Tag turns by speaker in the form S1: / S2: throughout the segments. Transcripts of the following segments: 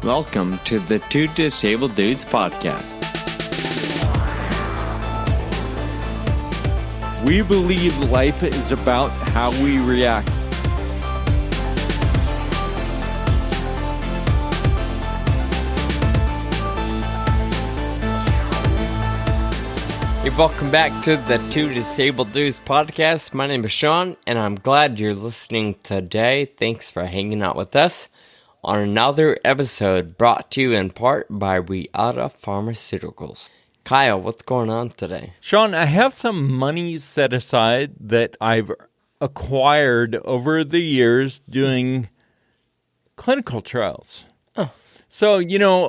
S1: Welcome to the Two Disabled Dudes podcast. We believe life is about how we react. Hey, welcome back to the Two Disabled Dudes podcast. My name is Sean, and I'm glad you're listening today. Thanks for hanging out with us on another episode brought to you in part by Reata Pharmaceuticals. Kyle, what's going on today?
S2: Sean, I have some money set aside that I've acquired over the years doing clinical trials.
S1: Oh.
S2: So,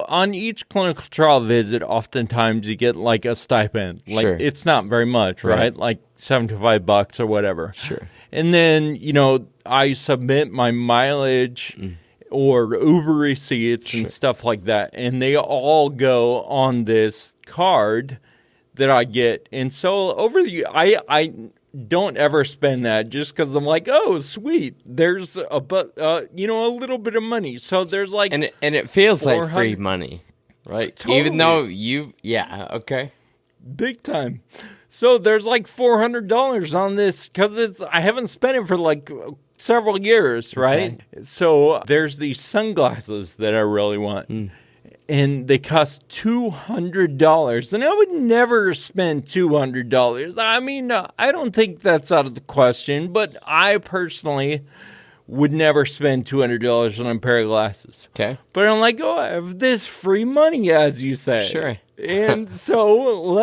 S2: on each clinical trial visit, oftentimes you get like a stipend. Like,
S1: Sure.
S2: It's not very much, right? Like $75 or whatever.
S1: Sure.
S2: And then, I submit my mileage or Uber receipts and stuff like that. And they all go on this card that I get. And so over the I don't ever spend that just because I'm like, oh, sweet. There's a little bit of money. So there's like,
S1: And it feels like
S2: 400
S1: free money, right?
S2: Totally.
S1: Even though okay.
S2: big time. So there's like $400 on this because I haven't spent it for like several years, right? Okay. So there's these sunglasses that I really want. And they cost $200. And I would never spend $200. I mean, I don't think that's out of the question, but I personally would never spend $200 on a pair of glasses.
S1: Okay.
S2: But I'm like, I have this free money, as you say.
S1: Sure.
S2: And so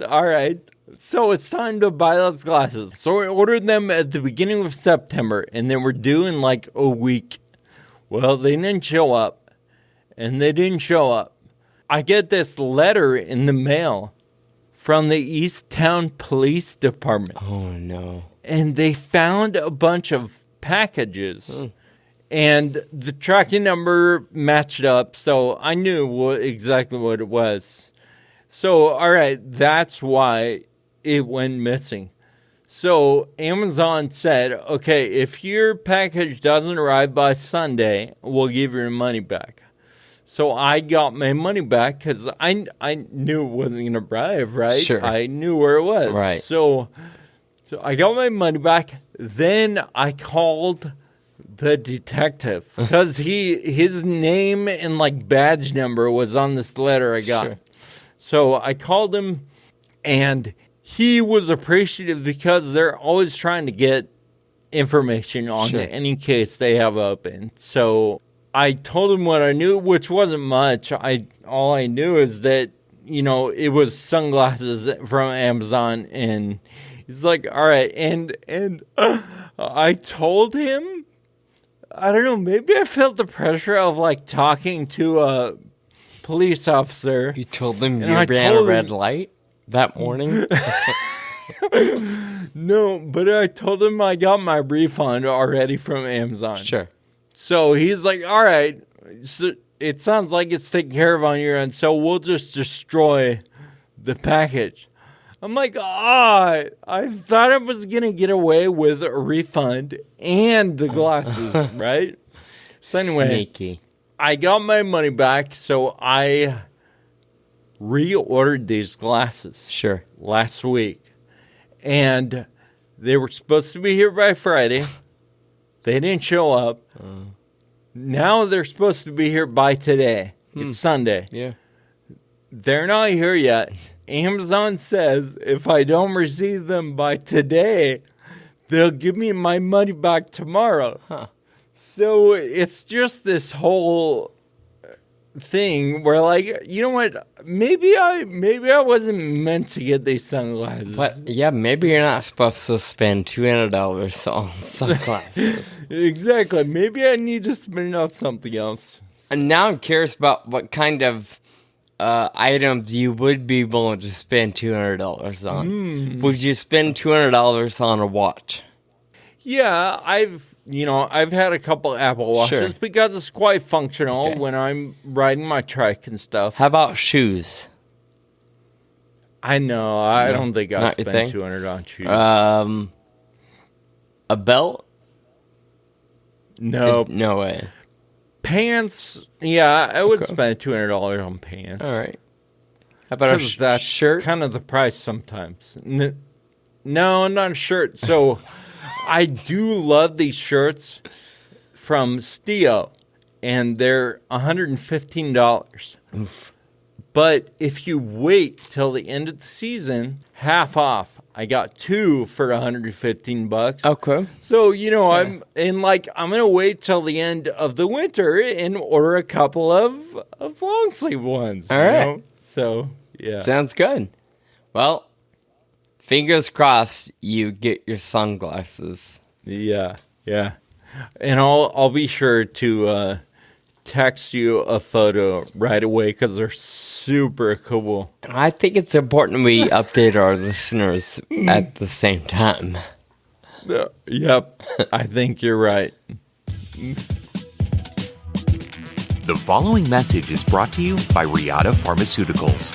S2: all right. So it's time to buy those glasses. So I ordered them at the beginning of September, and they were due in like a week. Well, they didn't show up. And they didn't show up. I get this letter in the mail from the East Town Police Department.
S1: Oh, no.
S2: And they found a bunch of packages. And the tracking number matched up, so I knew exactly what it was. So, all right, that's why it went missing. So Amazon said, okay, if your package doesn't arrive by Sunday, we'll give you your money back. So I got my money back because I knew it wasn't going to arrive, right?
S1: Sure.
S2: I knew where it was.
S1: Right.
S2: So I got my money back. Then I called the detective because his name and like badge number was on this letter I got.
S1: Sure.
S2: So I called him, and he was appreciative because they're always trying to get information on any case they have open. So I told him what I knew, which wasn't much. All I knew is that, it was sunglasses from Amazon, and he's like, all right. And I told him, I don't know, maybe I felt the pressure of like talking to a police officer.
S1: You told them you ran a red light that morning?
S2: No, but I told him I got my refund already from Amazon.
S1: Sure.
S2: So he's like, all right, so it sounds like it's taken care of on your end, so we'll just destroy the package. I'm like, I thought I was going to get away with a refund and the glasses, right? So anyway,
S1: Sneaky.
S2: I got my money back, so I reordered these glasses.
S1: Sure.
S2: Last week. And they were supposed to be here by Friday. They didn't show up. Now they're supposed to be here by today. It's Sunday.
S1: Yeah.
S2: They're not here yet. Amazon says if I don't receive them by today, they'll give me my money back tomorrow.
S1: Huh.
S2: So it's just this whole thing where, like, you know what? Maybe I wasn't meant to get these sunglasses.
S1: But yeah, maybe you're not supposed to spend $200 on sunglasses.
S2: Exactly. Maybe I need to spend on something else.
S1: And now I'm curious about what kind of items you would be willing to spend $200 on. Would you spend $200 on a watch?
S2: Yeah, I've had a couple Apple Watches because it's quite functional when I'm riding my trike and stuff.
S1: How about shoes?
S2: I know. I don't think I'll spend $200 on shoes.
S1: A belt?
S2: Nope.
S1: No way.
S2: Pants, yeah, I would spend $200 on pants.
S1: All right. How about a shirt?
S2: Kind of the price sometimes. No, not a shirt. So I do love these shirts from Stio, and they're $115.
S1: Oof.
S2: But if you wait till the end of the season, half off. I got 2 for $115.
S1: Okay.
S2: So, I'm gonna wait till the end of the winter and order a couple of long sleeve ones.
S1: All right.
S2: So, yeah.
S1: Sounds good. Well, fingers crossed you get your sunglasses.
S2: Yeah. And I'll be sure to text you a photo right away because they're super cool.
S1: I think it's important we update our listeners at the same time.
S2: Yep, I think you're right.
S3: The following message is brought to you by Reata Pharmaceuticals.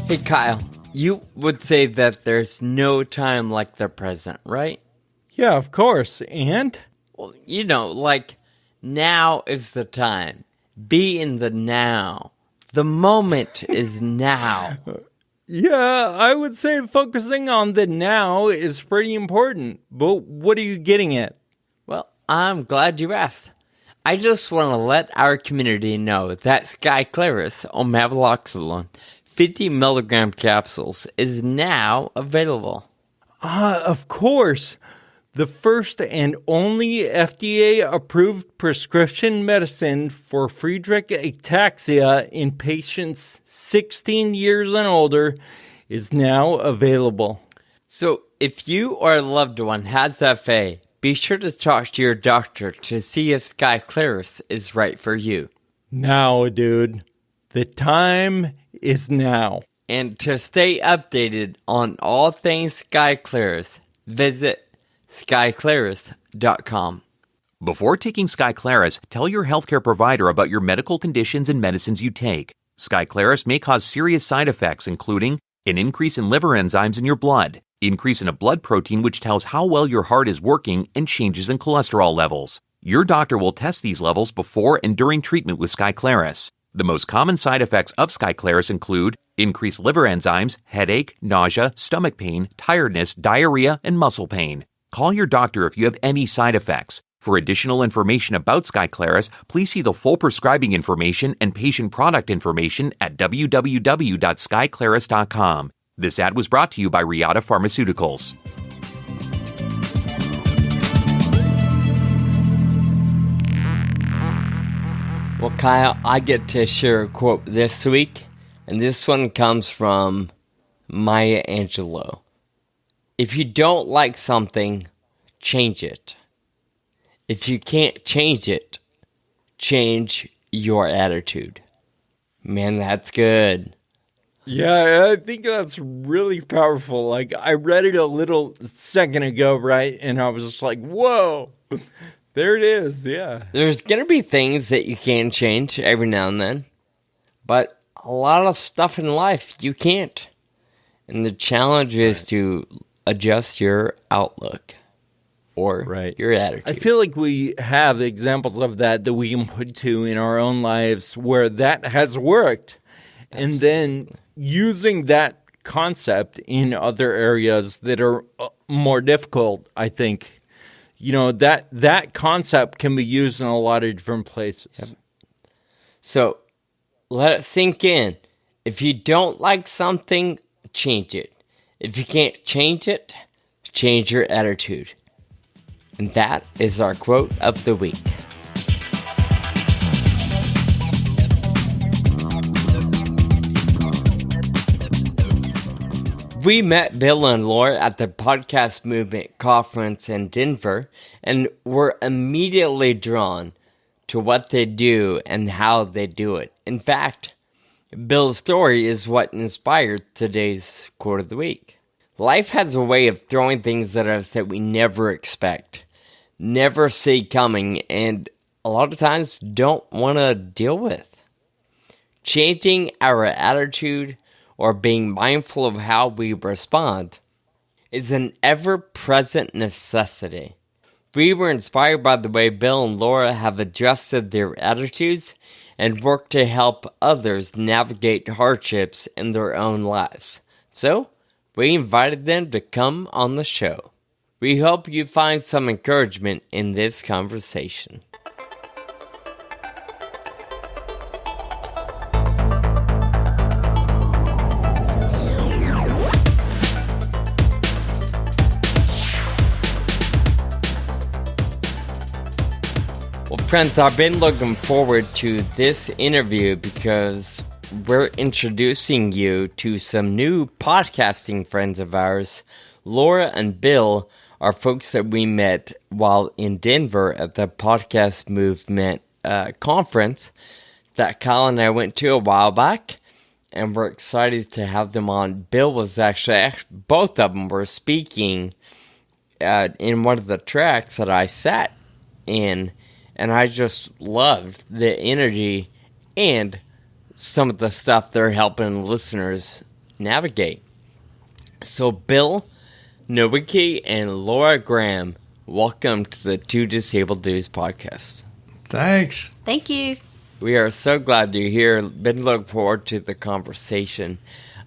S1: Hey, Kyle, you would say that there's no time like the present, right?
S2: Yeah, of course. And?
S1: Well, now is the time. Be in the now. The moment is now.
S2: Yeah, I would say focusing on the now is pretty important. But what are you getting at?
S1: Well, I'm glad you asked. I just want to let our community know that Skyclarys omavaloxolone 50 milligram capsules is now available.
S2: Of course. The first and only FDA-approved prescription medicine for Friedreich ataxia in patients 16 years and older is now available.
S1: So if you or a loved one has FA, be sure to talk to your doctor to see if Skyclarys is right for you.
S2: Now, dude. The time is now.
S1: And to stay updated on all things Skyclarys, visit Skyclarys.com.
S3: Before taking Skyclarys, tell your healthcare provider about your medical conditions and medicines you take. Skyclarys may cause serious side effects, including an increase in liver enzymes in your blood, increase in a blood protein which tells how well your heart is working, and changes in cholesterol levels. Your doctor will test these levels before and during treatment with Skyclarys. The most common side effects of Skyclarys include increased liver enzymes, headache, nausea, stomach pain, tiredness, diarrhea, and muscle pain. Call your doctor if you have any side effects. For additional information about Skyclarys, please see the full prescribing information and patient product information at www.skyclarys.com. This ad was brought to you by Reata Pharmaceuticals.
S1: Well, Kyle, I get to share a quote this week, and this one comes from Maya Angelou. If you don't like something, change it. If you can't change it, change your attitude. Man, that's good.
S2: Yeah, I think that's really powerful. Like, I read it a little second ago, right? And I was just like, whoa, there it is, yeah.
S1: There's going to be things that you can change every now and then, but a lot of stuff in life you can't. And the challenge is to adjust your outlook or your attitude.
S2: I feel like we have examples of that we can put to in our own lives where that has worked. Absolutely. And then using that concept in other areas that are more difficult, I think, that concept can be used in a lot of different places. Yep.
S1: So let it sink in. If you don't like something, change it. If you can't change it, change your attitude. And that is our quote of the week. We met Bill and Laura at the Podcast Movement Conference in Denver and were immediately drawn to what they do and how they do it. In fact, Bill's story is what inspired today's quote of the week. Life has a way of throwing things at us that we never expect, never see coming, and a lot of times don't want to deal with. Changing our attitude or being mindful of how we respond is an ever-present necessity We were inspired by the way Bill and Laura have adjusted their attitudes and worked to help others navigate hardships in their own lives. So, we invited them to come on the show. We hope you find some encouragement in this conversation. Well, friends, I've been looking forward to this interview because we're introducing you to some new podcasting friends of ours. Laura and Bill are folks that we met while in Denver at the Podcast Movement conference that Kyle and I went to a while back, and we're excited to have them on. Bill was actually both of them were speaking in one of the tracks that I sat in, and I just loved the energy and some of the stuff they're helping listeners navigate. So Bill Nowicki and Laura Graham, welcome to the Two Disabled Dudes podcast.
S4: Thanks.
S5: Thank you.
S1: We are so glad you're here. Been looking forward to the conversation.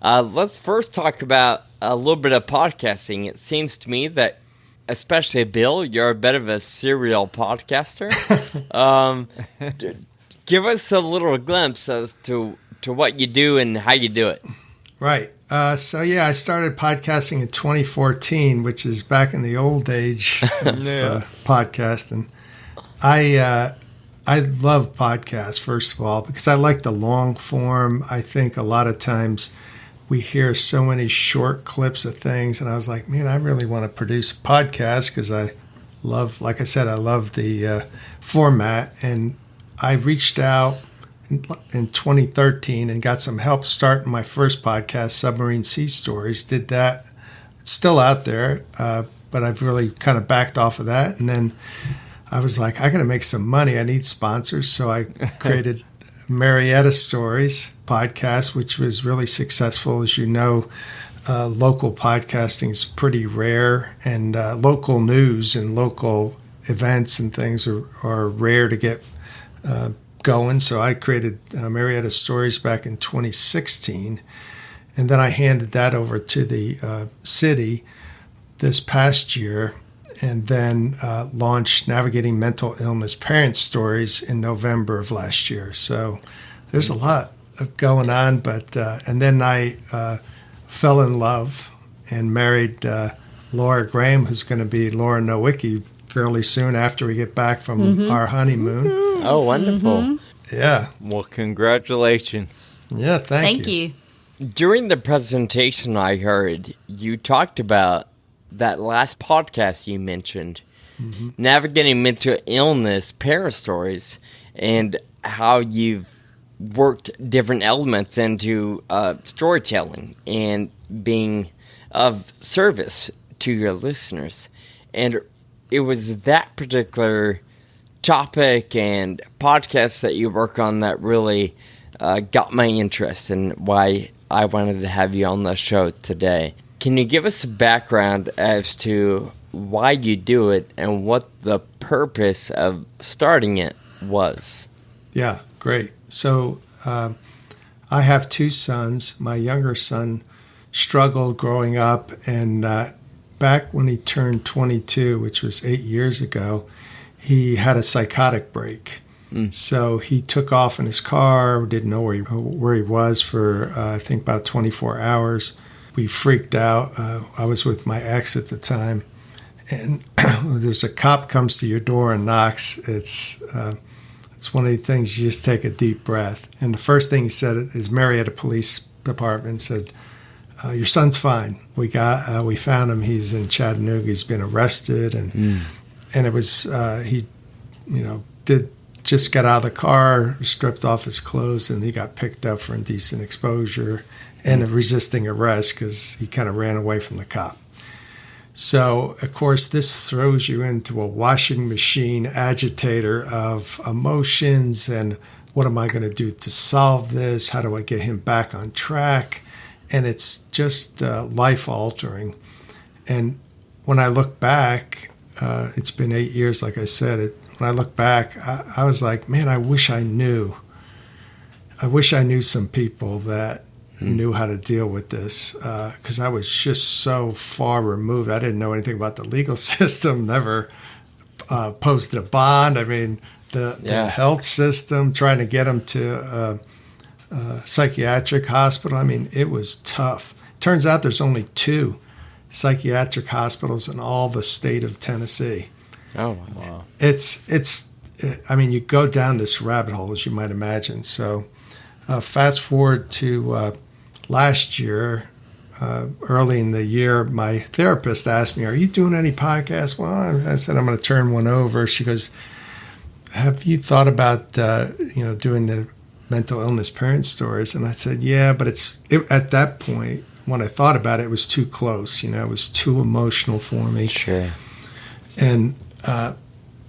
S1: Let's first talk about a little bit of podcasting. It seems to me that, especially Bill, you're a bit of a serial podcaster. Give us a little glimpse as to what you do and how you do it.
S4: Right. I started podcasting in 2014, which is back in the old age of podcasting. I love podcasts, first of all, because I like the long form. I think a lot of times we hear so many short clips of things, and I was like, man, I really want to produce a podcast because I love, like I said, I love the format. And I reached out in 2013 and got some help starting my first podcast, Submarine Sea Stories. Did that. It's still out there, but I've really kind of backed off of that. And then I was like, I got to make some money. I need sponsors. So I created Reata Stories podcast, which was really successful. As you know, local podcasting is pretty rare, and local news and local events and things are rare to get going. So I created Reata Stories back in 2016, and then I handed that over to the city this past year, and then launched Navigating Mental Illness Parent Stories in November of last year. So there's a lot going on, but and then I fell in love and married Laura Graham, who's going to be Laura Nowicki fairly soon after we get back from our honeymoon.
S1: Oh, wonderful.
S4: Yeah.
S2: Well, congratulations.
S4: Yeah, thank
S5: you.
S1: During the presentation I heard, you talked about that last podcast you mentioned, Navigating Mental Illness Parent Stories, and how you've worked different elements into storytelling and being of service to your listeners. And it was that particular topic and podcast that you work on that really got my interest and why I wanted to have you on the show today. Can you give us a background as to why you do it and what the purpose of starting it was?
S4: Yeah, great. So I have two sons. My younger son struggled growing up, and back when he turned 22, which was 8 years ago, he had a psychotic break. So he took off in his car, didn't know where he was for, I think, about 24 hours. We freaked out. I was with my ex at the time. And there's a cop comes to your door and knocks. It's one of the things you just take a deep breath. And the first thing he said is Marietta Police Department said, your son's fine. We found him. He's in Chattanooga. He's been arrested. And it was, he, just got out of the car, stripped off his clothes, and he got picked up for indecent exposure and resisting arrest because he kind of ran away from the cop. So, of course, this throws you into a washing machine agitator of emotions and what am I going to do to solve this? How do I get him back on track? And it's just life-altering. And when I look back, it's been 8 years, like I said. When I look back, I was like, man, I wish I knew some people that knew how to deal with this, because I was just so far removed. I didn't know anything about the legal system, never posted a bond. I mean, the health system, trying to get them to a psychiatric hospital. I mean, it was tough. Turns out there's only 2 psychiatric hospitals in all the state of Tennessee.
S1: Oh, wow.
S4: I mean, you go down this rabbit hole, as you might imagine. So fast forward to last year, early in the year, my therapist asked me, are you doing any podcasts? Well, I said, I'm going to turn one over. She goes, have you thought about, doing the mental illness parent stories? And I said, yeah, but at that point, when I thought about it, it was too close. It was too emotional for me.
S1: Sure.
S4: And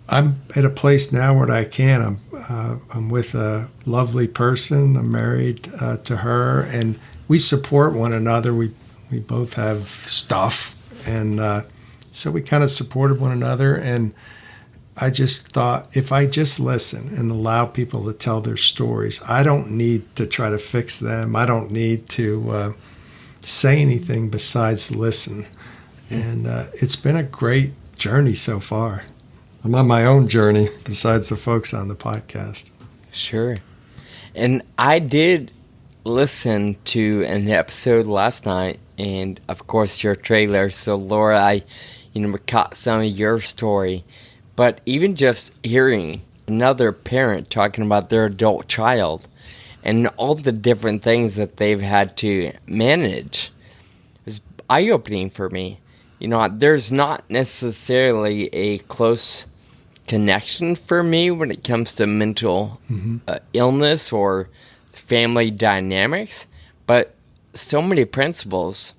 S4: I'm at a place now where I can. I'm with a lovely person. I'm married to her, and we support one another. We both have stuff, and so we kind of supported one another. And I just thought, if I just listen and allow people to tell their stories, I don't need to try to fix them. I don't need to say anything besides listen. And it's been a great journey so far. I'm on my own journey besides the folks on the podcast.
S1: Sure. And I did listen to an episode last night, and of course your trailer. So Laura, I caught some of your story, but even just hearing another parent talking about their adult child and all the different things that they've had to manage was eye-opening for me. There's not necessarily a close connection for me when it comes to mental illness or family dynamics, but so many principles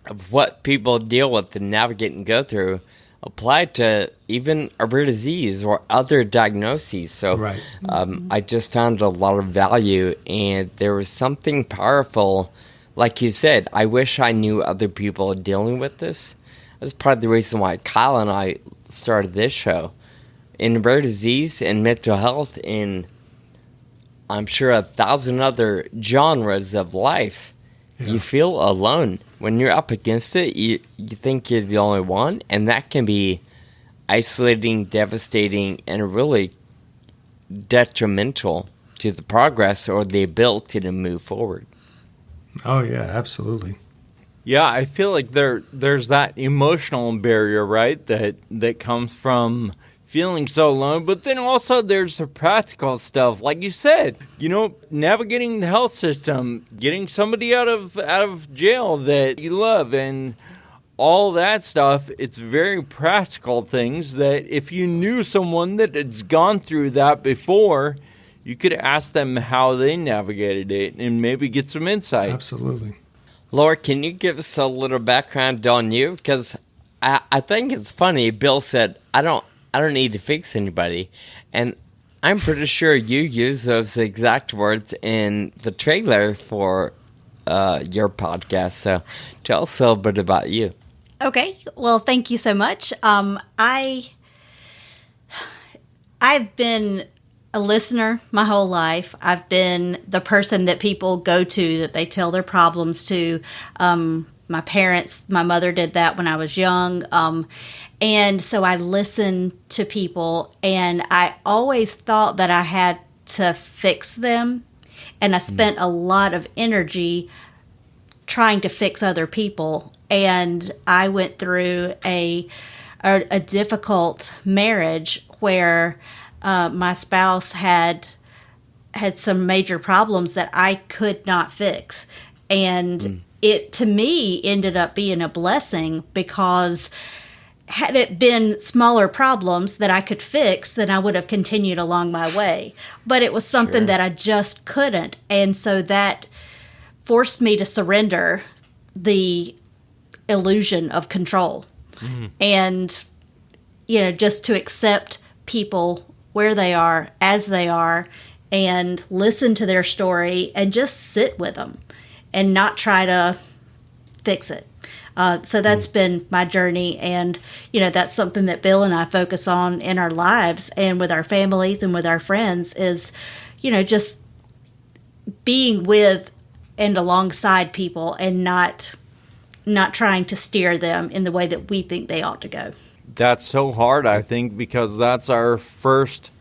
S1: of what people deal with and navigate and go through apply to even a rare disease or other diagnoses. So
S4: right.
S1: I just found a lot of value, and there was something powerful. Like you said, I wish I knew other people dealing with this. That's part of the reason why Kyle and I started this show. In rare disease and mental health, in I'm sure 1,000 other genres of life, you feel alone. When you're up against it, you think you're the only one, and that can be isolating, devastating, and really detrimental to the progress or the ability to move forward.
S4: Oh, yeah, absolutely.
S2: Yeah, I feel like there's that emotional barrier, right, that comes from feeling so alone, but then also there's the practical stuff, like you said, navigating the health system, getting somebody out of jail that you love, and all that stuff. It's very practical things that if you knew someone that has gone through that before, you could ask them how they navigated it and maybe get some insight.
S4: Absolutely.
S1: Laura, can you give us a little background on you? Because I think it's funny. Bill said, I don't need to fix anybody. And I'm pretty sure you use those exact words in the trailer for your podcast. So tell us a little bit about you.
S5: Okay. Well, thank you so much. I've been a listener my whole life. I've been the person that people go to, that they tell their problems to. My parents, my mother did that when I was young. And so I listened to people, and I always thought that I had to fix them. And I spent a lot of energy trying to fix other people. And I went through a difficult marriage where my spouse had some major problems that I could not fix. And it, to me, ended up being a blessing, because had it been smaller problems that I could fix, then I would have continued along my way. But it was something that I just couldn't. And so that forced me to surrender the illusion of control. And, just to accept people where they are, as they are, and listen to their story and just sit with them and not try to fix it. So that's been my journey, and that's something that Bill and I focus on in our lives and with our families and with our friends is, just being with and alongside people and not trying to steer them in the way that we think they ought to go.
S2: That's so hard, I think, because that's our first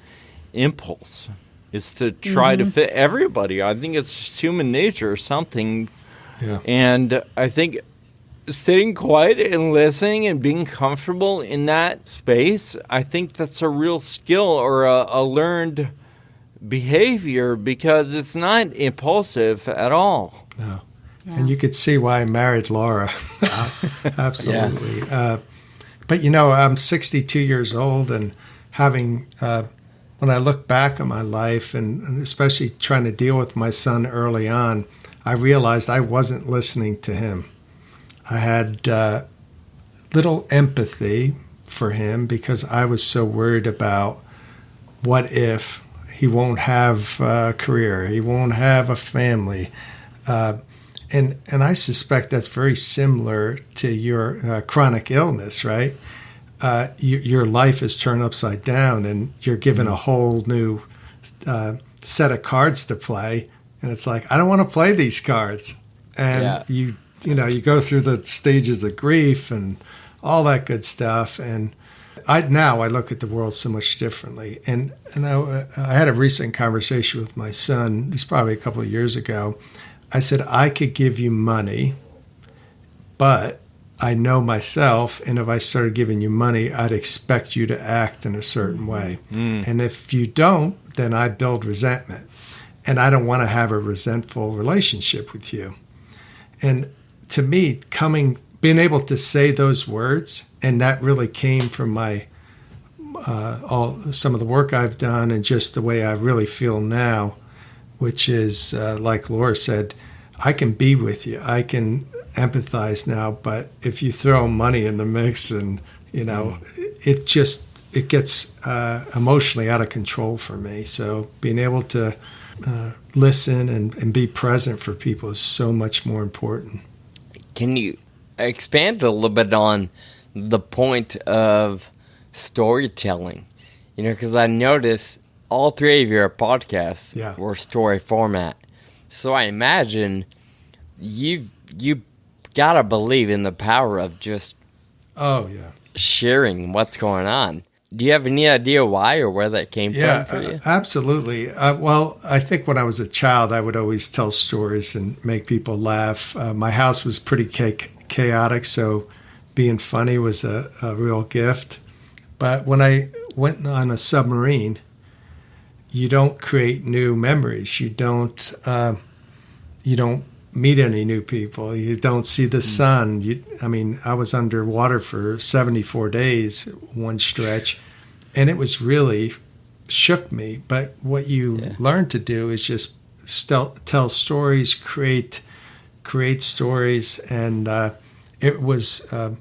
S2: impulse, is to try to fit everybody. I think it's just human nature or something.
S4: Yeah.
S2: And I think sitting quiet and listening and being comfortable in that space, I think that's a real skill or a learned behavior, because it's not impulsive at all.
S4: No. Yeah. And you could see why I married Laura. Absolutely. Yeah. But, I'm 62 years old, and having, when I look back at my life and especially trying to deal with my son early on, I realized I wasn't listening to him. I had little empathy for him because I was so worried about what if he won't have a career, he won't have a family. And I suspect that's very similar to your chronic illness, right? Your life is turned upside down, and you're given a whole new set of cards to play. And it's like, I don't want to play these cards. And you go through the stages of grief and all that good stuff. And I look at the world so much differently. And I had a recent conversation with my son. It's probably a couple of years ago. I said, I could give you money, but I know myself, and if I started giving you money, I'd expect you to act in a certain way. And if you don't, then I build resentment. And I don't want to have a resentful relationship with you. And to me, being able to say those words, and that really came from my some of the work I've done and just the way I really feel now, which is, like Laura said, I can be with you. I can empathize now, but if you throw money in the mix and, it gets emotionally out of control for me. So being able to listen and be present for people is so much more important.
S1: Can you expand a little bit on the point of storytelling? Because I noticed all three of your podcasts were story format. So I imagine you gotta believe in the power of just sharing what's going on. Do you have any idea why or where that came from for you?
S4: Absolutely. Well, I think when I was a child, I would always tell stories and make people laugh. My house was pretty chaotic, so being funny was a real gift. But when I went on a submarine, you don't create new memories. You don't meet any new people. You don't see the sun. I was underwater for 74 days, one stretch, and it was really shook me. But what you learn to do is just tell stories, create stories, and it was a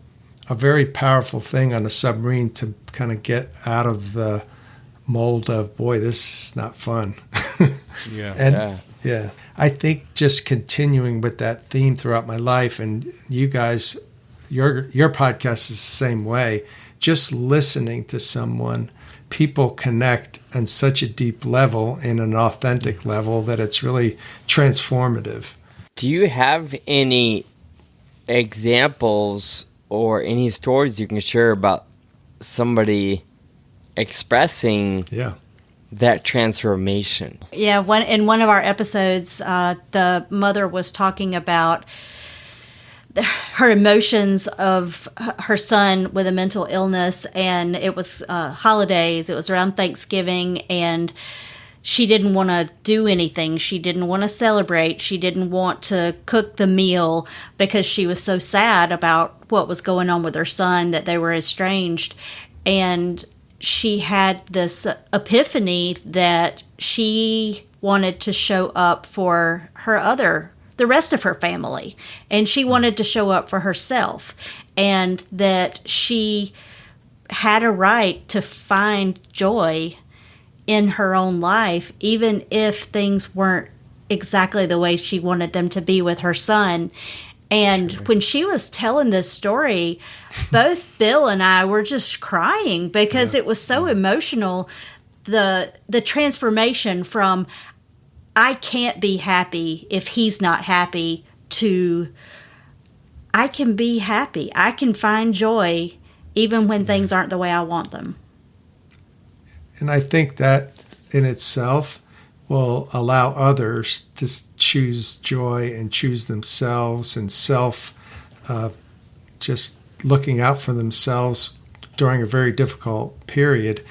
S4: very powerful thing on a submarine to kind of get out of the mold of, boy, this is not fun. I think just continuing with that theme throughout my life, and you guys, your podcast is the same way, just listening to someone, people connect on such a deep level and an authentic level that it's really transformative.
S1: Do you have any examples or any stories you can share about somebody expressing that transformation?
S5: Yeah, in one of our episodes, the mother was talking about her emotions of her son with a mental illness, and it was holidays. It was around Thanksgiving, and she didn't want to do anything. She didn't want to celebrate. She didn't want to cook the meal because she was so sad about what was going on with her son, that they were estranged. And she had this epiphany that she wanted to show up for the rest of her family. And she wanted to show up for herself. And that she had a right to find joy in her own life, even if things weren't exactly the way she wanted them to be with her son. And when she was telling this story, both Bill and I were just crying because it was so emotional. The transformation from I can't be happy if he's not happy to I can be happy. I can find joy even when things aren't the way I want them.
S4: And I think that in itself will allow others to choose joy and choose themselves and just looking out for themselves during a very difficult period.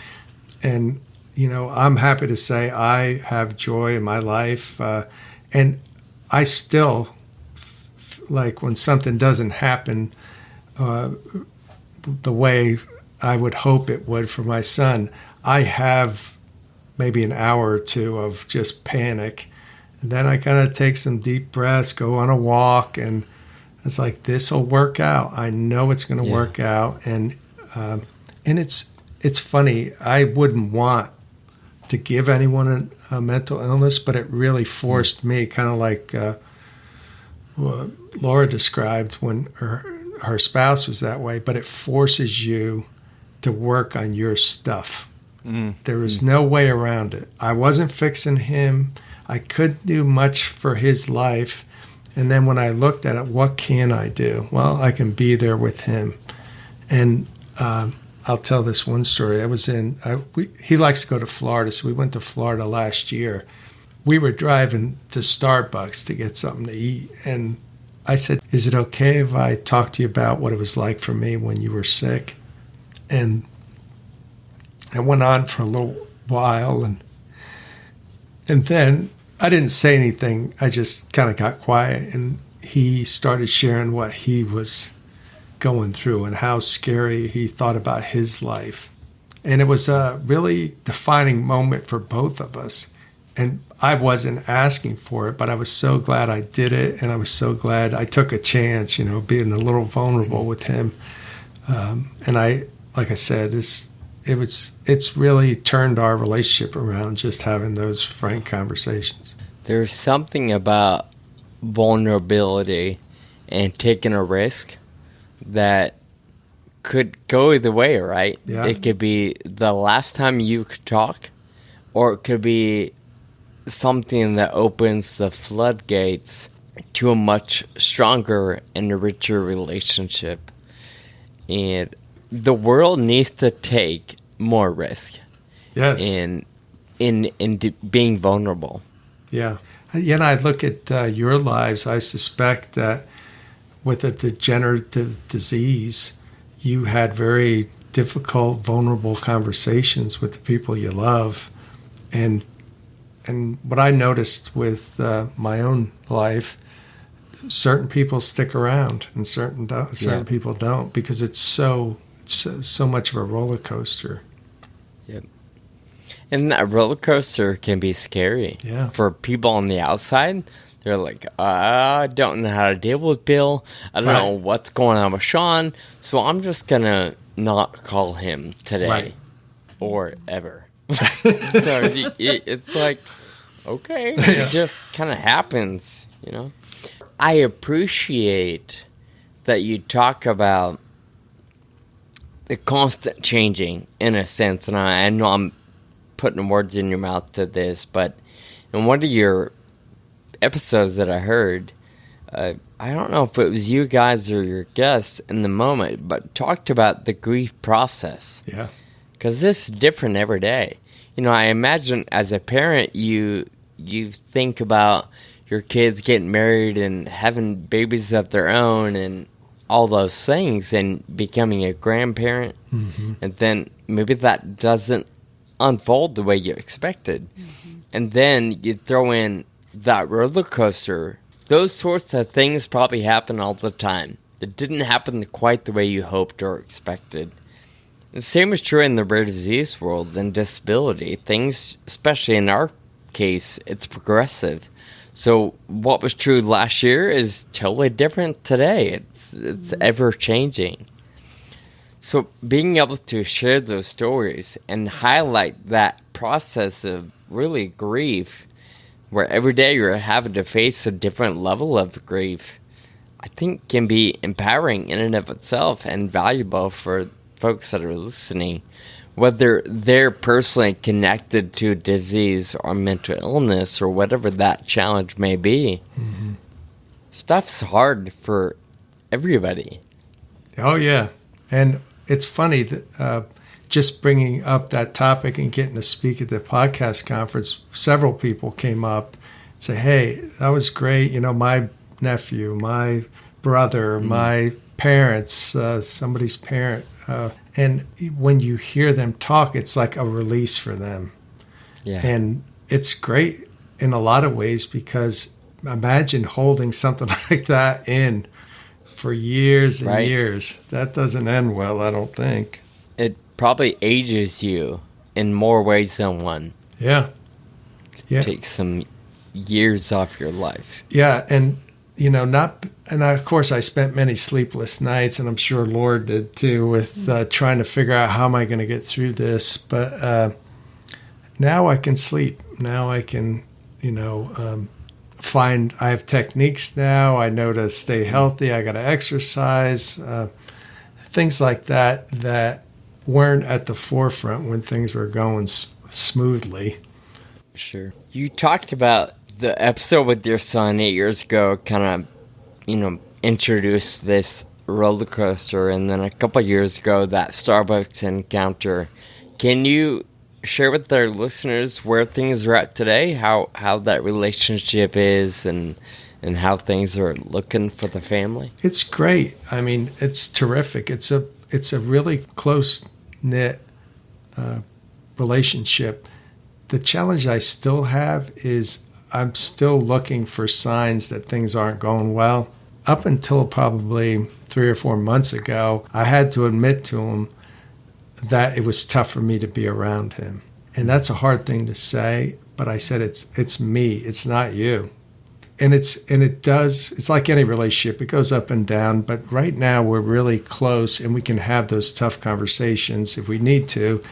S4: And, I'm happy to say I have joy in my life. And I still, like when something doesn't happen the way I would hope it would for my son, I have maybe an hour or two of just panic. And then I kind of take some deep breaths, go on a walk, and it's like, this will work out. I know it's going to work out. And it's funny. I wouldn't want to give anyone a mental illness, but it really forced me, kind of like what Laura described when her spouse was that way, but it forces you to work on your stuff. There was no way around it. I wasn't fixing him. I couldn't do much for his life. And then when I looked at it, what can I do? Well, I can be there with him. And I'll tell this one story. He likes to go to Florida, so we went to Florida last year. We were driving to Starbucks to get something to eat. And I said, is it okay if I talk to you about what it was like for me when you were sick? And it went on for a little while, and then I didn't say anything. I just kind of got quiet, and he started sharing what he was going through and how scary he thought about his life. And it was a really defining moment for both of us. And I wasn't asking for it, but I was so glad I did it, and I was so glad I took a chance, being a little vulnerable with him. And like I said, it's really turned our relationship around, just having those frank conversations.
S1: There's something about vulnerability and taking a risk that could go either way, right?
S4: Yeah.
S1: It could be the last time you could talk, or it could be something that opens the floodgates to a much stronger and a richer relationship. And the world needs to take more risk.
S4: Yes.
S1: In being vulnerable.
S4: Yeah. And I look at your lives, I suspect that with a degenerative disease, you had very difficult, vulnerable conversations with the people you love. And what I noticed with my own life, certain people stick around and certain people don't, because it's so much of a roller coaster.
S1: Yep. And that roller coaster can be scary.
S4: Yeah.
S1: For people on the outside, they're like, I don't know how to deal with Bill. I don't know what's going on with Sean. So I'm just going to not call him today or ever. So it's like, okay, it just kind of happens, I appreciate that you talk about the constant changing, in a sense, and I know I'm putting words in your mouth to this, but in one of your episodes that I heard, I don't know if it was you guys or your guests in the moment, but talked about the grief process.
S4: Yeah.
S1: Because this is different every day. I imagine as a parent, you think about your kids getting married and having babies of their own and all those things and becoming a grandparent. Mm-hmm. And then maybe that doesn't unfold the way you expected. Mm-hmm. And then you throw in that roller coaster. Those sorts of things probably happen all the time. It didn't happen quite the way you hoped or expected. The same is true in the rare disease world and disability. Things, especially in our case, it's progressive. So what was true last year is totally different today. It's ever changing. So being able to share those stories and highlight that process of really grief, where every day you're having to face a different level of grief, I think can be empowering in and of itself and valuable for folks that are listening, whether they're personally connected to disease or mental illness or whatever that challenge may be. Mm-hmm. Stuff's hard for everybody.
S4: Oh, yeah. And it's funny that just bringing up that topic and getting to speak at the podcast conference, several people came up and said, hey, that was great. You know, my nephew, my brother, my parents, somebody's parent. And when you hear them talk, it's like a release for them.
S1: Yeah.
S4: And it's great in a lot of ways, because imagine holding something like that in for years and years. That doesn't end well, I don't think.
S1: It probably ages you in more ways than one.
S4: Yeah. Yeah.
S1: Takes some years off your life.
S4: Yeah. And, you know, of course, I spent many sleepless nights, and I'm sure Lord did too, with trying to figure out how am I going to get through this. But now I can sleep. Now I can, you know, I have techniques now. I know to stay healthy. I got to exercise. Things like that weren't at the forefront when things were going smoothly.
S1: Sure. You talked about the episode with your son 8 years ago, kind of, you know, introduced this roller coaster, and then a couple of years ago, that Starbucks encounter. Can you share with our listeners where things are at today, how that relationship is, and how things are looking for the family?
S4: It's great. I mean, it's terrific. It's a really close-knit relationship. The challenge I still have is I'm still looking for signs that things aren't going well. Up until probably 3 or 4 months ago, I had to admit to him that it was tough for me to be around him. And that's a hard thing to say, but I said, it's me, it's not you. And it's like any relationship, it goes up and down, but right now we're really close and we can have those tough conversations if we need to.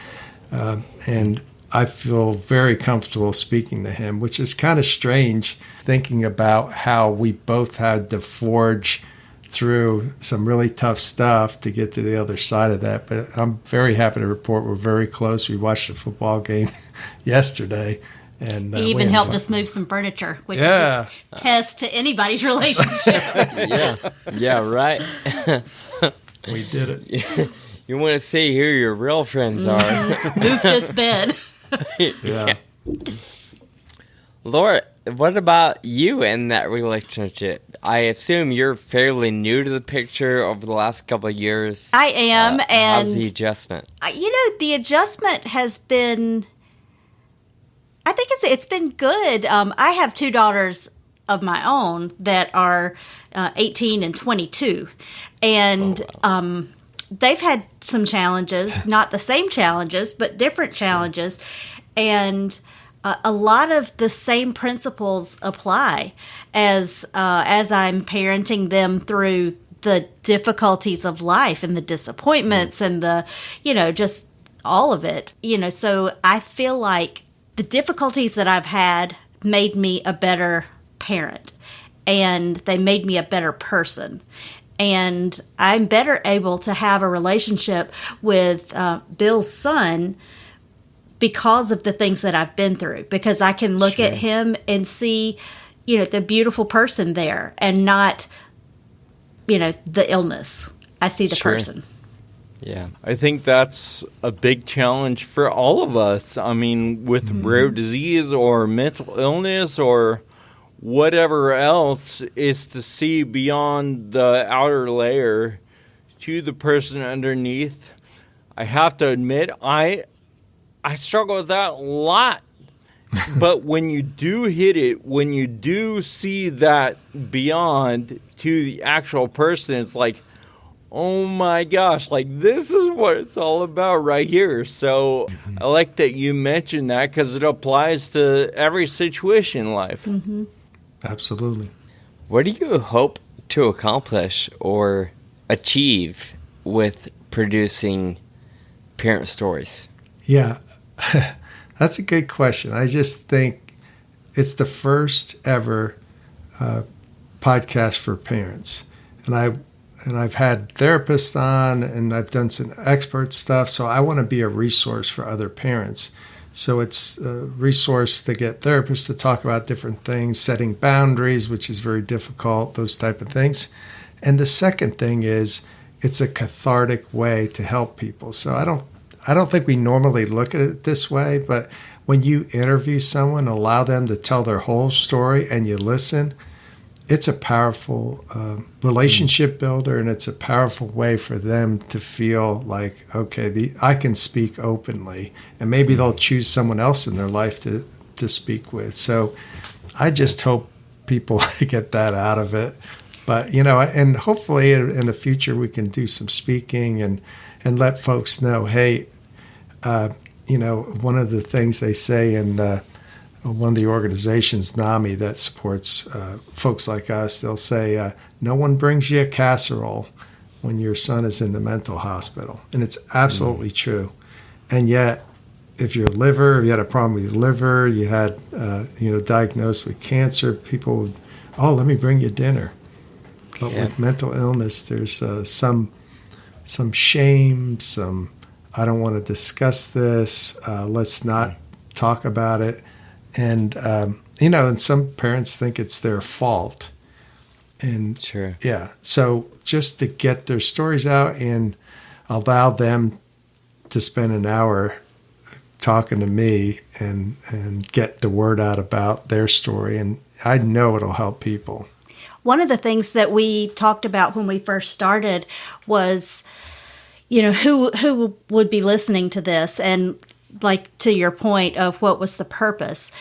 S4: And I feel very comfortable speaking to him, which is kind of strange, thinking about how we both had to forge through some really tough stuff to get to the other side of that. But I'm very happy to report we're very close. We watched a football game yesterday. And
S5: he even helped us move some furniture, which is a test to anybody's relationship.
S1: Yeah, right.
S4: We did it.
S1: You want to see who your real friends are.
S5: Move this bed.
S4: Yeah.
S1: Laura, what about you in that relationship? I assume you're fairly new to the picture over the last couple of years.
S5: I am. And
S1: how's the adjustment?
S5: You know, the adjustment has been, I think it's been good. I have 2 daughters of my own that are 18 and 22. And they've had some challenges, not the same challenges, but different challenges. And a lot of the same principles apply as I'm parenting them through the difficulties of life and the disappointments and the, you know, just all of it. You know, so I feel like the difficulties that I've had made me a better parent, and they made me a better person. And I'm better able to have a relationship with Bill's son because of the things that I've been through, because I can look at him and see, you know, the beautiful person there and not, you know, the illness. I see the person.
S1: Yeah.
S2: I think that's a big challenge for all of us. I mean, with rare disease or mental illness or whatever else, is to see beyond the outer layer to the person underneath. I have to admit, I struggle with that a lot. But when you do hit it, when you do see that beyond to the actual person, it's like, oh my gosh, like this is what it's all about right here. So I like that you mentioned that, because it applies to every situation in life.
S5: Mm-hmm.
S4: Absolutely.
S1: What do you hope to accomplish or achieve with producing parent stories?
S4: Yeah, that's a good question. I just think it's the first ever podcast for parents. I've had therapists on, and I've done some expert stuff. So I want to be a resource for other parents. So it's a resource to get therapists to talk about different things, setting boundaries, which is very difficult, those type of things. And the second thing is it's a cathartic way to help people. So I don't think we normally look at it this way, but when you interview someone, allow them to tell their whole story and you listen, it's a powerful relationship builder, and it's a powerful way for them to feel like, okay, I can speak openly, and maybe they'll choose someone else in their life to speak with. So I just hope people get that out of it. But, and hopefully in the future we can do some speaking and let folks know, hey, one of the things they say in one of the organizations, NAMI, that supports folks like us, they'll say, no one brings you a casserole when your son is in the mental hospital. And it's absolutely true. And yet, if you had a problem with your liver, you had, diagnosed with cancer, people would, let me bring you dinner. But with mental illness, there's some shame, I don't want to discuss this, let's not talk about it. And, and some parents think it's their fault. And
S1: sure.
S4: Yeah. So just to get their stories out and allow them to spend an hour talking to me and get the word out about their story. And I know it'll help people.
S5: One of the things that we talked about when we first started was, who would be listening to this, and like to your point of what was the purpose.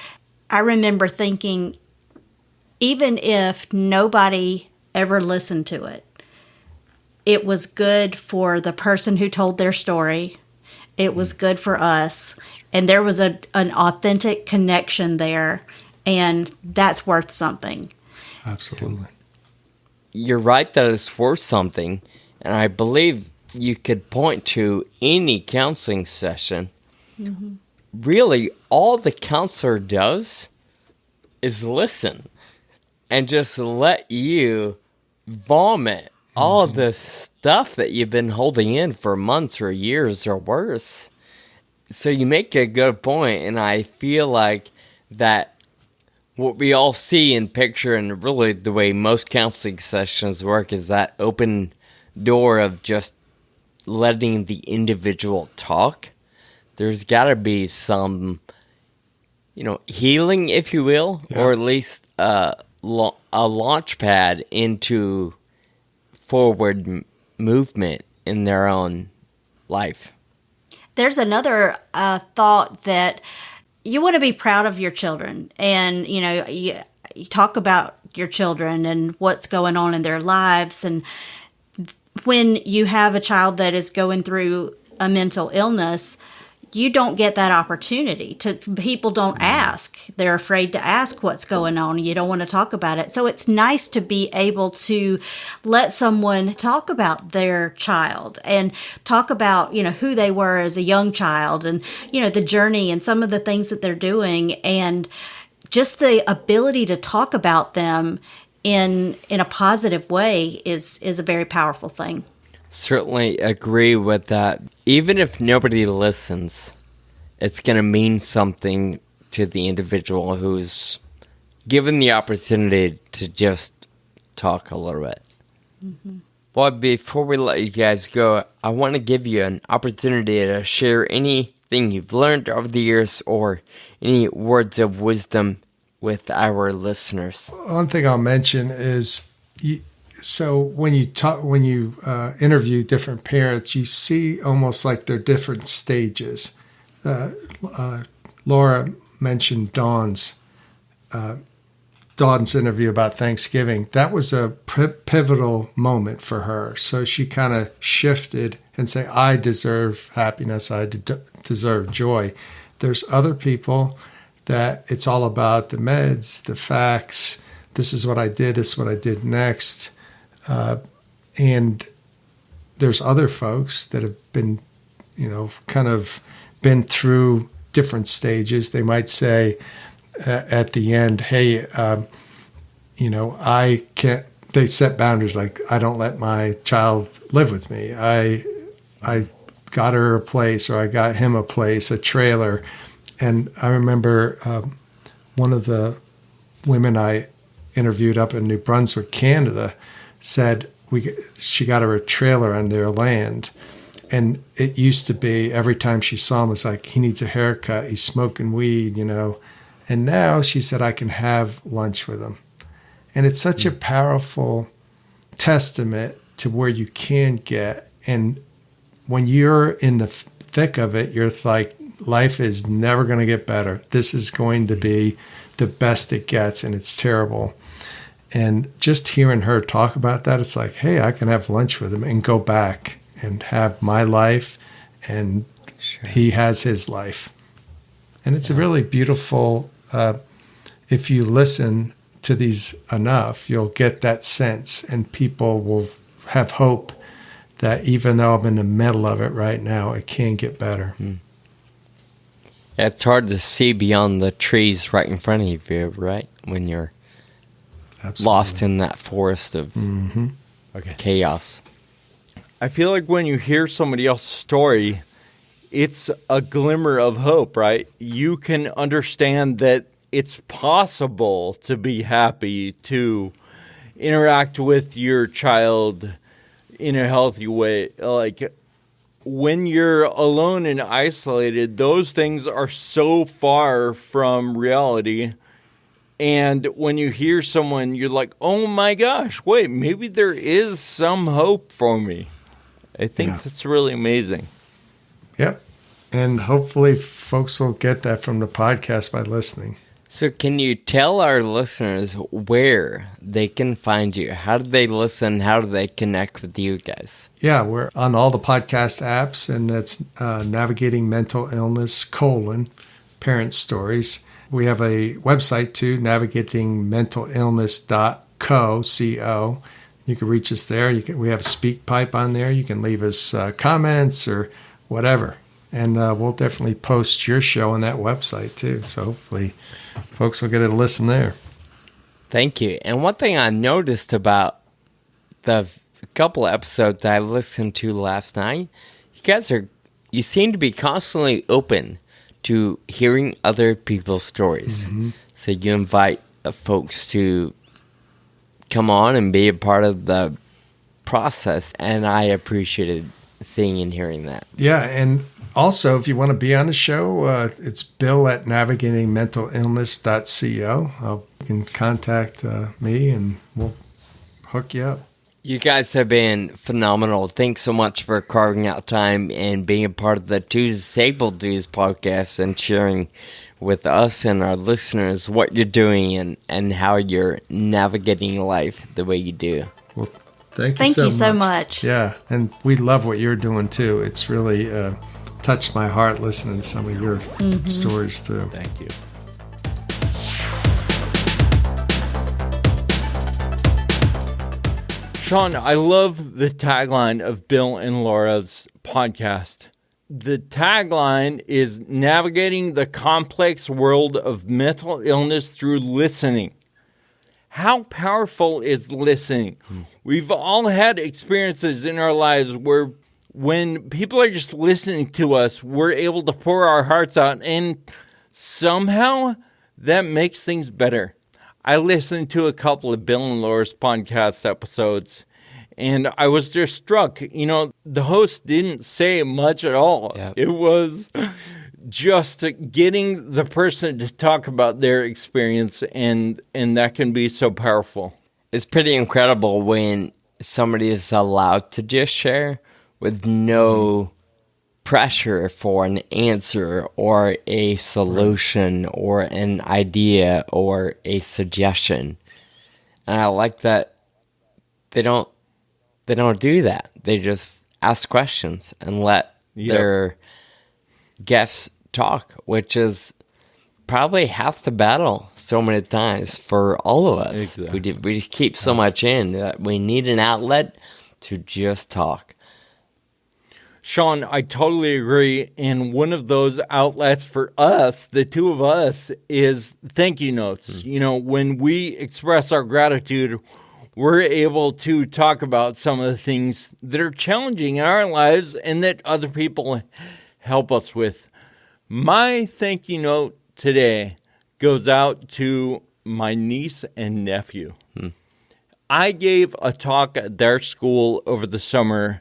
S5: I remember thinking, even if nobody ever listened to it, it was good for the person who told their story. It was good for us. And there was an authentic connection there. And that's worth something.
S4: Absolutely.
S1: You're right that it's worth something. And I believe you could point to any counseling session. Mm-hmm. Really, all the counselor does is listen and just let you vomit all of the stuff that you've been holding in for months or years or worse. So you make a good point, and I feel like that what we all see and picture, and really the way most counseling sessions work, is that open door of just letting the individual talk. There's got to be some, healing, if you will, or at least a launch pad into forward movement in their own life.
S5: There's another thought that you want to be proud of your children. And, you talk about your children and what's going on in their lives. And when you have a child that is going through a mental illness, you don't get that opportunity. People don't ask. They're afraid to ask what's going on. You don't want to talk about it. So it's nice to be able to let someone talk about their child and talk about, who they were as a young child and, the journey and some of the things that they're doing, and just the ability to talk about them in a positive way is a very powerful thing.
S1: Certainly agree with that. Even if nobody listens, it's going to mean something to the individual who's given the opportunity to just talk a little bit. Mm-hmm. Well, before we let you guys go, I want to give you an opportunity to share anything you've learned over the years or any words of wisdom with our listeners.
S4: One thing I'll mention is, so when you interview different parents, you see almost like they're different stages. Laura mentioned Dawn's interview about Thanksgiving. That was a pivotal moment for her. So she kind of shifted and say, I deserve happiness. I deserve joy. There's other people that it's all about the meds, the facts. This is what I did. This is what I did next. And there's other folks that have been, kind of been through different stages. They might say at the end, hey, I can't they set boundaries. Like, I don't let my child live with me. I got her a place, or I got him a place, a trailer. And I remember one of the women I interviewed up in New Brunswick, Canada, said she got her a trailer on their land. And it used to be every time she saw him, it was like, he needs a haircut, he's smoking weed, you know. And now she said, I can have lunch with him. And it's such a powerful testament to where you can get. And when you're in the thick of it, you're like, life is never going to get better. This is going to be the best it gets, and it's terrible. And just hearing her talk about that, it's like, hey, I can have lunch with him and go back and have my life, and he has his life. And it's a really beautiful, if you listen to these enough, you'll get that sense, and people will have hope that even though I'm in the middle of it right now, it can get better.
S1: It's hard to see beyond the trees right in front of you, right? When you're lost in that forest of chaos.
S2: I feel like when you hear somebody else's story, it's a glimmer of hope, right? You can understand that it's possible to be happy, to interact with your child in a healthy way. Like, when you're alone and isolated, those things are so far from reality. And when you hear someone, you're like, oh my gosh, wait, maybe there is some hope for me. I think that's really amazing.
S4: Yep. And hopefully folks will get that from the podcast by listening.
S1: So can you tell our listeners where they can find you? How do they listen? How do they connect with you guys?
S4: Yeah, we're on all the podcast apps, and that's Navigating Mental Illness, Parent Stories. We have a website too, navigatingmentalillness.co. You can reach us there. We have a speak pipe on there. You can leave us comments or whatever. And we'll definitely post your show on that website too. So hopefully folks will get a listen there.
S1: Thank you. And one thing I noticed about the couple of episodes I listened to last night, you seem to be constantly open to hearing other people's stories. Mm-hmm. So you invite folks to come on and be a part of the process, and I appreciated seeing and hearing that.
S4: Yeah, and also, if you want to be on the show, it's Bill at navigatingmentalillness.co. You can contact me, and we'll hook you up.
S1: You guys have been phenomenal. Thanks so much for carving out time and being a part of the Two Disabled Dudes podcast and sharing with us and our listeners what you're doing and how you're navigating life the way you do.
S4: Well, thank you so much. Yeah, and we love what you're doing too. It's really touched my heart listening to some of your stories too.
S2: Thank you. Sean, I love the tagline of Bill and Laura's podcast. The tagline is navigating the complex world of mental illness through listening. How powerful is listening? We've all had experiences in our lives where when people are just listening to us, we're able to pour our hearts out, and somehow that makes things better. I listened to a couple of Bill and Laura's podcast episodes, and I was just struck. You know, the host didn't say much at all. Yep. It was just getting the person to talk about their experience, and that can be so powerful.
S1: It's pretty incredible when somebody is allowed to just share with no pressure for an answer or a solution or an idea or a suggestion. And I like that they don't do that. They just ask questions and let their guests talk, which is probably half the battle so many times for all of us. Exactly. We just keep so much in that we need an outlet to just talk.
S2: Sean, I totally agree. And one of those outlets for us, the two of us, is thank you notes. You know, when we express our gratitude, we're able to talk about some of the things that are challenging in our lives and that other people help us with. My thank you note today goes out to my niece and nephew. I gave a talk at their school over the summer,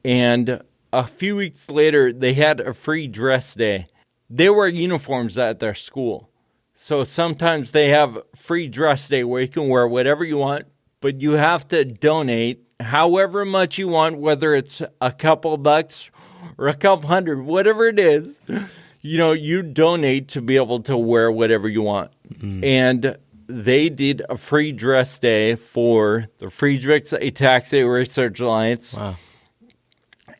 S2: and a few weeks later, they had a free dress day. They wear uniforms at their school. So sometimes they have free dress day where you can wear whatever you want, but you have to donate however much you want, whether it's a couple bucks or a couple hundred, whatever it is. You donate to be able to wear whatever you want. And they did a free dress day for the Friedrichs Ataxia Research Alliance.
S1: Wow.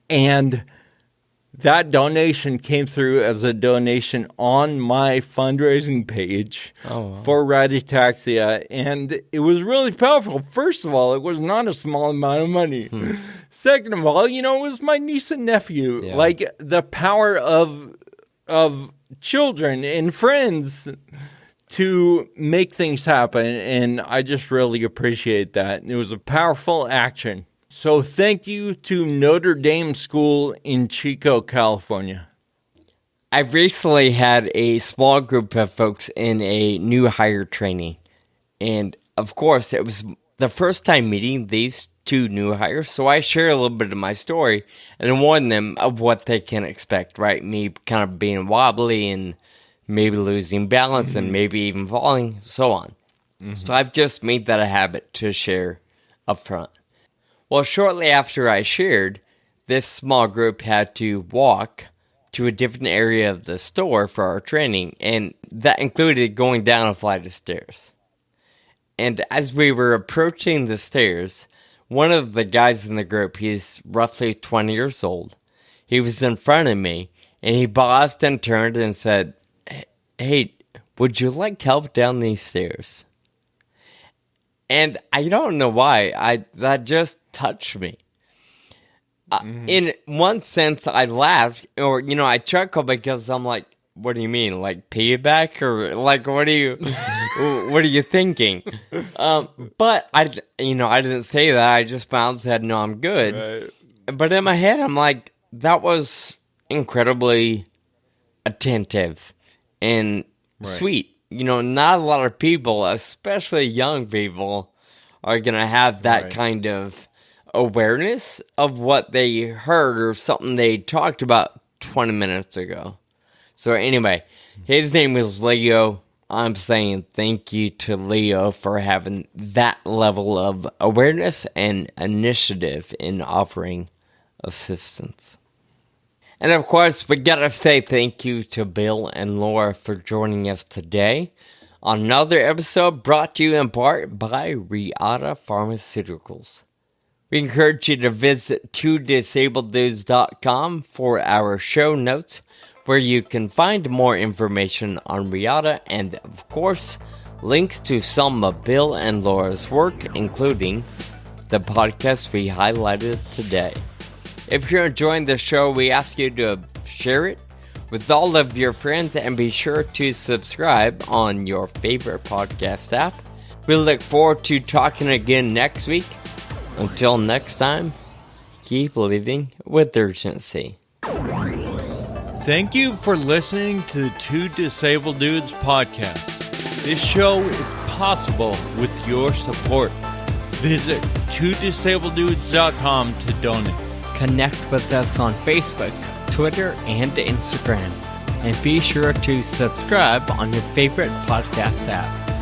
S2: And that donation came through as a donation on my fundraising page for Reata Ataxia. And it was really powerful. First of all, it was not a small amount of money. Second of all, it was my niece and nephew.
S1: Yeah.
S2: Like the power of children and friends to make things happen, and I just really appreciate that. It was a powerful action. So thank you to Notre Dame School in Chico, California.
S1: I recently had a small group of folks in a new hire training, and of course it was the first time meeting these two new hires, so I share a little bit of my story and warn them of what they can expect, right? Me kind of being wobbly and maybe losing balance and maybe even falling, so on. So I've just made that a habit to share up front. Well, shortly after I shared, this small group had to walk to a different area of the store for our training, and that included going down a flight of stairs. And as we were approaching the stairs, one of the guys in the group, he's roughly 20 years old, he was in front of me, and he paused and turned and said, "Hey, would you like help down these stairs?" And I don't know why, that just touched me. In one sense, I laughed, or, I chuckled because I'm like, what do you mean? Like, payback? Or, like, what are you thinking? But, I didn't say that. I just bounced head, no, I'm good. Right. But in my head, I'm like, that was incredibly attentive and sweet. Not a lot of people, especially young people, are going to have that kind of awareness of what they heard or something they talked about 20 minutes ago. So anyway, his name is Leo. I'm saying thank you to Leo for having that level of awareness and initiative in offering assistance. And of course, we gotta say thank you to Bill and Laura for joining us today on another episode brought to you in part by Reata Pharmaceuticals. We encourage you to visit twodisableddudes.com for our show notes, where you can find more information on Reata and, of course, links to some of Bill and Laura's work, including the podcast we highlighted today. If you're enjoying the show, we ask you to share it with all of your friends and be sure to subscribe on your favorite podcast app. We look forward to talking again next week. Until next time, keep living with urgency.
S2: Thank you for listening to the Two Disabled Dudes podcast. This show is possible with your support. Visit twodisableddudes.com to donate.
S1: Connect with us on Facebook, Twitter, and Instagram. And be sure to subscribe on your favorite podcast app.